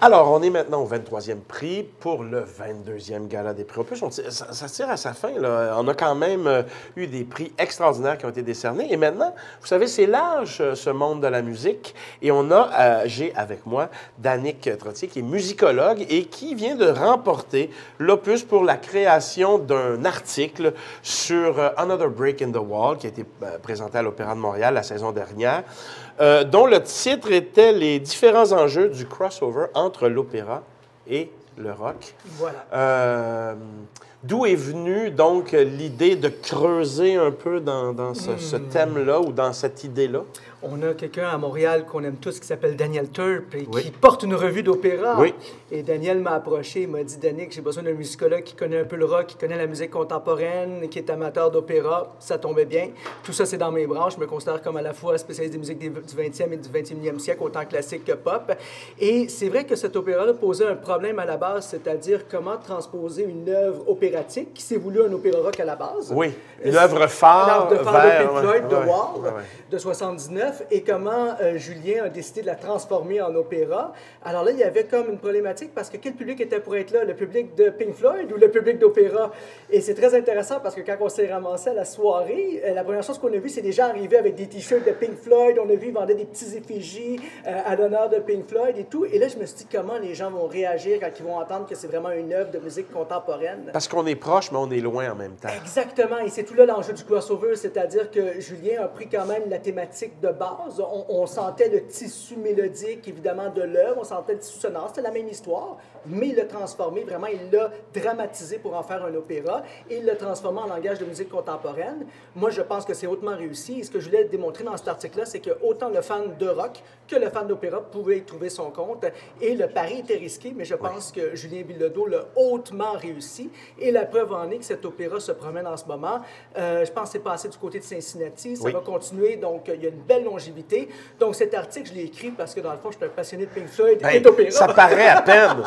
Alors, on est maintenant au 23e prix pour le 22e Gala des prix Opus. Ça tire à sa fin, là. On a quand même eu des prix extraordinaires qui ont été décernés. Et maintenant, vous savez, c'est large, ce monde de la musique. Et j'ai avec moi Danick Trottier, qui est musicologue et qui vient de remporter l'Opus pour la création d'un article sur Another Break in the Wall, qui a été présenté à l'Opéra de Montréal la saison dernière. Dont le titre était les différents enjeux du crossover entre l'opéra et le rock. Voilà. D'où est venue donc l'idée de creuser un peu dans ce thème-là ou dans cette idée-là? On a quelqu'un à Montréal qu'on aime tous qui s'appelle Daniel Turp et Oui. qui porte une revue d'opéra. Oui. Et Daniel m'a approché, il m'a dit, Danick, j'ai besoin d'un musicologue qui connaît un peu le rock, qui connaît la musique contemporaine, qui est amateur d'opéra. Ça tombait bien. Tout ça, c'est dans mes branches. Je me considère comme à la fois spécialiste des musiques du 20e et du 21e siècle, autant classique que pop. Et c'est vrai que cet opéra-là posait un problème à la base, c'est-à-dire comment transposer une œuvre opératique qui s'est voulu un opéra rock à la base. Oui, une œuvre phare de Pink Floyd, ouais, The Wall, ouais. de 79, et comment Julien a décidé de la transformer en opéra. Alors là, il y avait comme une problématique parce que quel public était pour être là? Le public de Pink Floyd ou le public d'opéra? Et c'est très intéressant parce que quand on s'est ramassé à la soirée, la première chose qu'on a vue, c'est des gens arriver avec des t-shirts de Pink Floyd. On a vu, ils vendaient des petits effigies à l'honneur de Pink Floyd et tout. Et là, je me suis dit, comment les gens vont réagir quand ils vont entendre que c'est vraiment une œuvre de musique contemporaine? Parce qu'on est proche, mais on est loin en même temps. Exactement. Et c'est tout là l'enjeu du crossover, c'est-à-dire que Julien a pris quand même la thématique de base. On sentait le tissu mélodique, évidemment, de l'œuvre. On sentait le tissu sonore. C'était la même histoire, mais il l'a transformé. Vraiment, il l'a dramatisé pour en faire un opéra et il l'a transformé en langage de musique contemporaine. Moi, je pense que c'est hautement réussi. Et ce que je voulais démontrer dans cet article-là, c'est que autant le fan de rock que le fan d'opéra pouvait y trouver son compte. Et le pari était risqué, mais je pense que Julien Bilodeau l'a hautement réussi. Et la preuve en est que cet opéra se promène en ce moment. Je pense que c'est passé du côté de Cincinnati. Ça va continuer, donc il y a une belle longévité. Donc cet article, je l'ai écrit parce que dans le fond, je suis un passionné de Pink Floyd et d'opéra. Ça paraît à peine.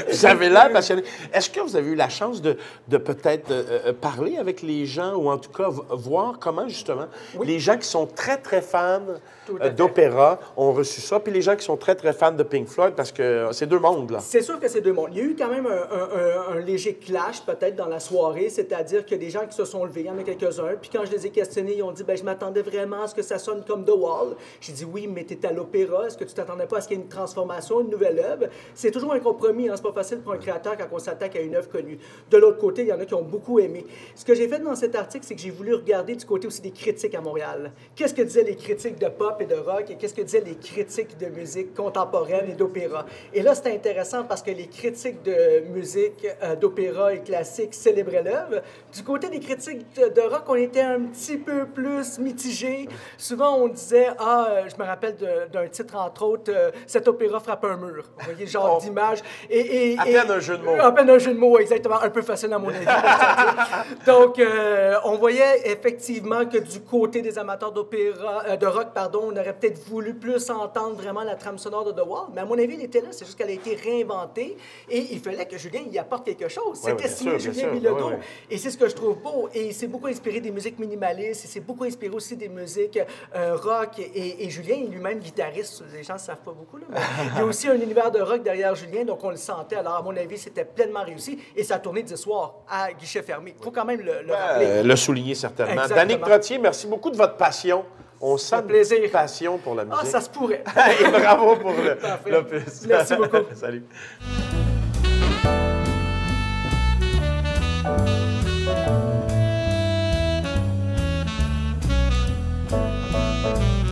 Vous avez l'air passionné. Est-ce que vous avez eu la chance de peut-être parler avec les gens ou en tout cas voir comment justement les gens qui sont très, très fans d'opéra ont reçu ça, puis les gens qui sont très, très fans de Pink Floyd, parce que c'est deux mondes, là. C'est sûr que c'est deux mondes. Il y a eu quand même un léger clash, peut-être, dans la soirée, c'est-à-dire qu'il y a des gens qui se sont levés, il y en a quelques-uns, puis quand je les ai questionnés, ils ont dit, ben je m'attendais vraiment à ce que ça sonne comme The Wall. J'ai dit, oui, mais t'es à l'opéra, est-ce que tu t'attendais pas à ce qu'il y ait une transformation, une nouvelle œuvre? C'est toujours un compromis, hein? C'est pas facile pour un créateur quand on s'attaque à une œuvre connue. De l'autre côté, il y en a qui ont beaucoup aimé. Ce que j'ai fait dans cet article, c'est que j'ai voulu regarder du côté aussi des critiques à Montréal. Qu'est-ce que disaient les critiques de pop et de rock, et qu'est-ce que disaient les critiques de musique contemporaine et d'opéra? Et là, c'était intéressant parce que les critiques de musique, d'opéra et classique célébraient l'œuvre. Du côté des critiques de rock, on était un petit peu plus mitigés. Souvent, on disait, je me rappelle d'un titre, entre autres, cet opéra frappe un mur. Vous voyez, genre d'image. À peine un jeu de mots. À peine un jeu de mots, exactement. Un peu facile à mon avis. Donc, on voyait effectivement que du côté des amateurs d'opéra, de rock, pardon, on aurait peut-être voulu plus entendre vraiment la trame sonore de The Wall. Mais à mon avis, elle était là. C'est juste qu'elle a été réinventée. Et il fallait que Julien y apporte quelque chose. C'était signé Julien Bilodeau. Et c'est ce que je trouve beau. Et il s'est beaucoup inspiré des musiques minimalistes. Il s'est beaucoup inspiré aussi des musiques rock. Et Julien est lui-même guitariste. Les gens ne savent pas beaucoup, là. Mais il y a aussi un univers de rock derrière Julien. Donc, on le sentait. Alors, à mon avis, c'était pleinement réussi. Et ça a tourné 10 soirs à guichet fermé. Il faut quand même le rappeler. Le souligner, certainement. Exactement. Danick Trottier, merci beaucoup de votre passion. On sent une passion pour la musique. Ça se pourrait. Et bravo pour l'opus. Merci beaucoup. Salut.